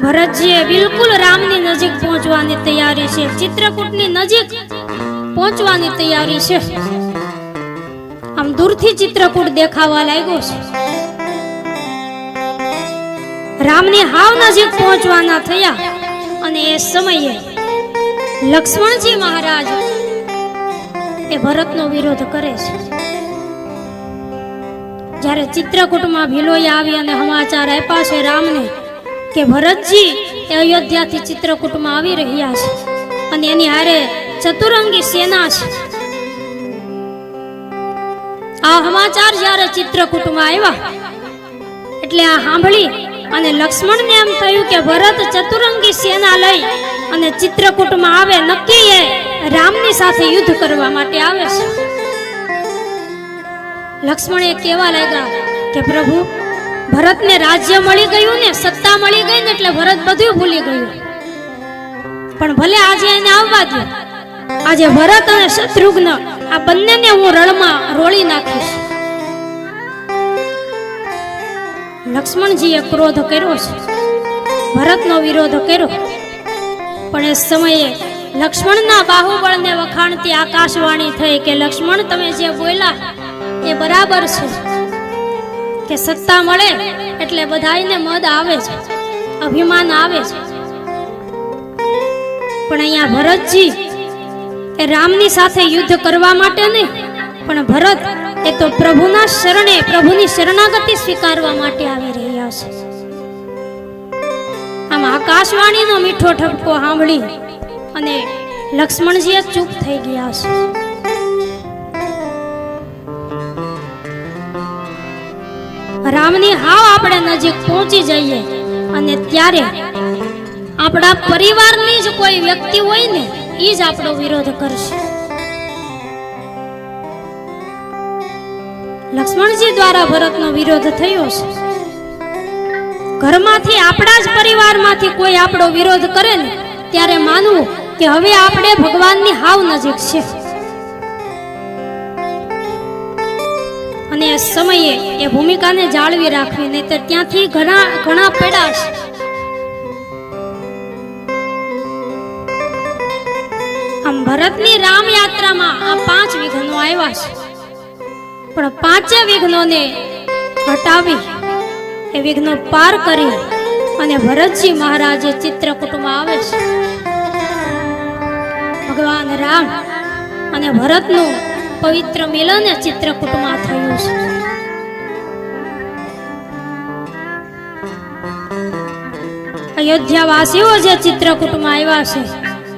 ભરતજીએ બિલકુલ રામની નજીક પહોંચવાની તૈયારી છે, ચિત્રકૂટની નજીક પહોંચવાની તૈયારી છે. આમ દૂરથી ચિત્રકૂટ દેખાવા લાગ્યો છે. રામની હાવ નજીક પહોંચવાના થયા અને એ સમયે લક્ષ્મણજી મહારાજ એ ભરતનો વિરોધ કરે છે. જ્યારે ચિત્રકૂટમાં ભીલોઈ આવી અને સમાચાર આપ્યા છે રામને કે ભરતજી એ અયોધ્યાથી ચિત્રકૂટમાં આવી રહ્યા છે અને એની હારે ચતુરંગી સેના છે. આ સમાચાર જ્યારે ચિત્રકૂટમાં આવ્યા એટલે આ સાંભળી અને લક્ષ્મણને એમ થયું કે ભરત ચતુરંગી સેના લઈ અને ચિત્રકૂટમાં આવે, નક્કી એ રામની સાથે યુદ્ધ કરવા માટે આવે છે. લક્ષ્મણ એ કહેવા લાગ્યા કે પ્રભુ, ભરતને રાજ્ય મળી ગયું ને, સત્તા મળી ગઈ ને એટલે ભરત બધું ભૂલી ગયું, પણ ભલે આજે એને આવવા દો. આજે ભરત અને શત્રુઘ્ન આ બંનેને હું રણમાં રોળી નાખીશ. લક્ષ્મણજીએ ક્રોધ કર્યો છે, ભરતનો વિરોધ કર્યો, પણ એ સમયે લક્ષ્મણના બાહુબળને વખાણતી આકાશવાણી થઈ કે લક્ષ્મણ, તમે જે બોલ્યા એ બરાબર છે કે સત્તા મળે એટલે બધાયને મદ આવે છે, અભિમાન આવે છે, પણ અહીંયા ભરતજી એ રામની સાથે યુદ્ધ કરવા માટે નહીં, પણ ભરત એ તો પ્રભુના શરણે, પ્રભુની શરણાગતિ સ્વીકારવા માટે આવી રહ્યા છે. આમ આકાશવાણીનો મીઠો ઠપકો સાંભળી અને લક્ષ્મણજી ચૂપ થઈ ગયા છે. રામની હાવ આપણે નજીક પહોંચી જઈએ અને ત્યારે આપણા પરિવારની જ કોઈ વ્યક્તિ હોય ને એ જ આપણો વિરોધ કરશે. લક્ષ્મણજી દ્વારા ભરતનો વિરોધ થયો છે. ઘરમાંથી, આપણા જ પરિવારમાંથી કોઈ આપણો વિરોધ કરે ને ત્યારે માનવું કે હવે આપણે ભગવાનની હાવ નજીક છે. અને એ સમયે એ ભૂમિકાને જાળવી રાખવી, નહીતર ત્યાંથી ઘણા પડાશ. આમ ભરતની રામ યાત્રામાં આ 5 વિઘ્નો આવ્યા છે, પણ 5 વિઘ્નોને હટાવી, એ વિઘ્નો પાર કરી અને ભરતજી મહારાજે ચિત્રકૂટમાં આવે છે. ભગવાન રામ અને ભરતનું પવિત્ર મિલન ચિત્રકૂટમાં થયું છે. અયોધ્યા વાસીઓ જે ચિત્રકૂટમાં આવ્યા છે,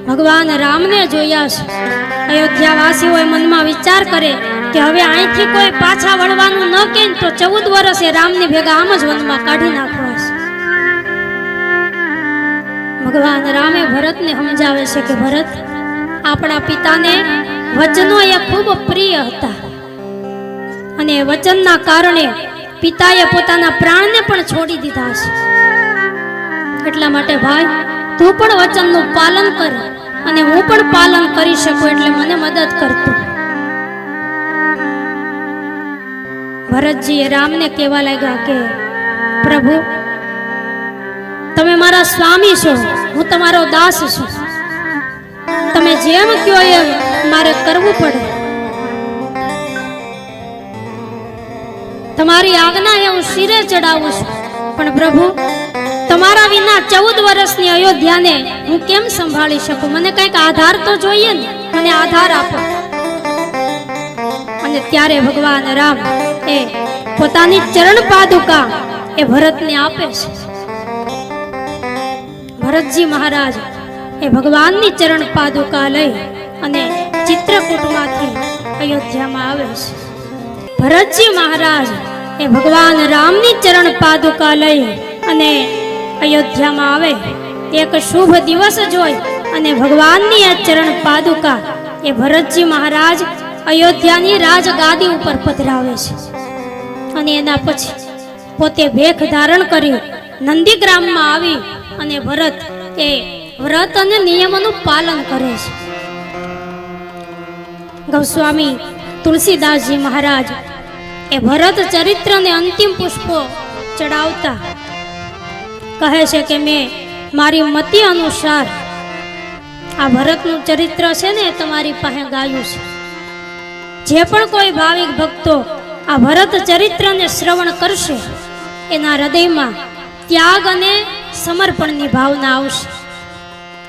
ભગવાન રામને જોયા છે. અયોધ્યા વાસીઓ મનમાં વિચાર કરે કે હવે અહીંથી કોઈ પાછા વળવાનું ન કે તો 14 વર્ષે રામને ભેગા આમ જ વનમાં કાઢી નાખવા છે. ભગવાન રામે ભરતને સમજાવે છે કે ભરત, આપણા પિતાને વચનો એ ખૂબ પ્રિય હતા અને વચનના કારણે પિતાએ પોતાના પ્રાણને પણ છોડી દીધા છે. એટલા માટે ભાઈ, તું પણ વચનનું પાલન કર અને હું પણ પાલન કરી શકું એટલે મને મદદ કરતો. ભરતજીએ રામને કહેવા લાગ્યા કે પ્રભુ, તમે મારા સ્વામી છો, હું તમારો દાસ છું, તમે જેમ કહો એમ મારે કરવું પડે. તમારી આજ્ઞા એ હું શિરે ચડાવું છું, પણ પ્રભુ, તમારા વિના 14 વર્ષની અયોધ્યાને હું કેમ સંભાળી શકું? મને કંઈક આધાર તો જોઈએ ને, મને આધાર આપો. અને ત્યારે ભગવાન રામ એ પોતાની ચરણ પાદુકા એ ભરતને આપે છે. ભરતજી મહારાજ એ ભગવાનની ચરણ પાદુકા લઈ અને ચિત્રકૂટમાંથી અયોધ્યામાં આવે છે. ભરતજી મહારાજ એ ભગવાન રામની ચરણ પાદુકા લઈ અને અયોધ્યામાં આવે. એક શુભ દિવસ જોઈ અને ભગવાનની આ ચરણ પાદુકા એ ભરતજી મહારાજ અયોધ્યાની રાજગાદી ઉપર પધરાવે છે. અને એના પછી પોતે ભેખ ધારણ કરી નંદીગ્રામમાં આવી અને ભરત એ વ્રત અને નિયમોનું પાલન કરે છે. ગોસ્વામી તુલસીદાસજી મહારાજ એ ભરત ચરિત્રને અંતિમ પુષ્પો ચડાવતા કહે છે કે મેં મારી મતિ અનુસાર આ ભરતનું ચરિત્ર છે ને એ તમારી પાસે ગાયું છે. જે પણ કોઈ ભાવિક ભક્તો આ ભરત ચરિત્રને શ્રવણ કરશે એના હૃદયમાં ત્યાગ અને સમર્પણની ભાવના આવશે.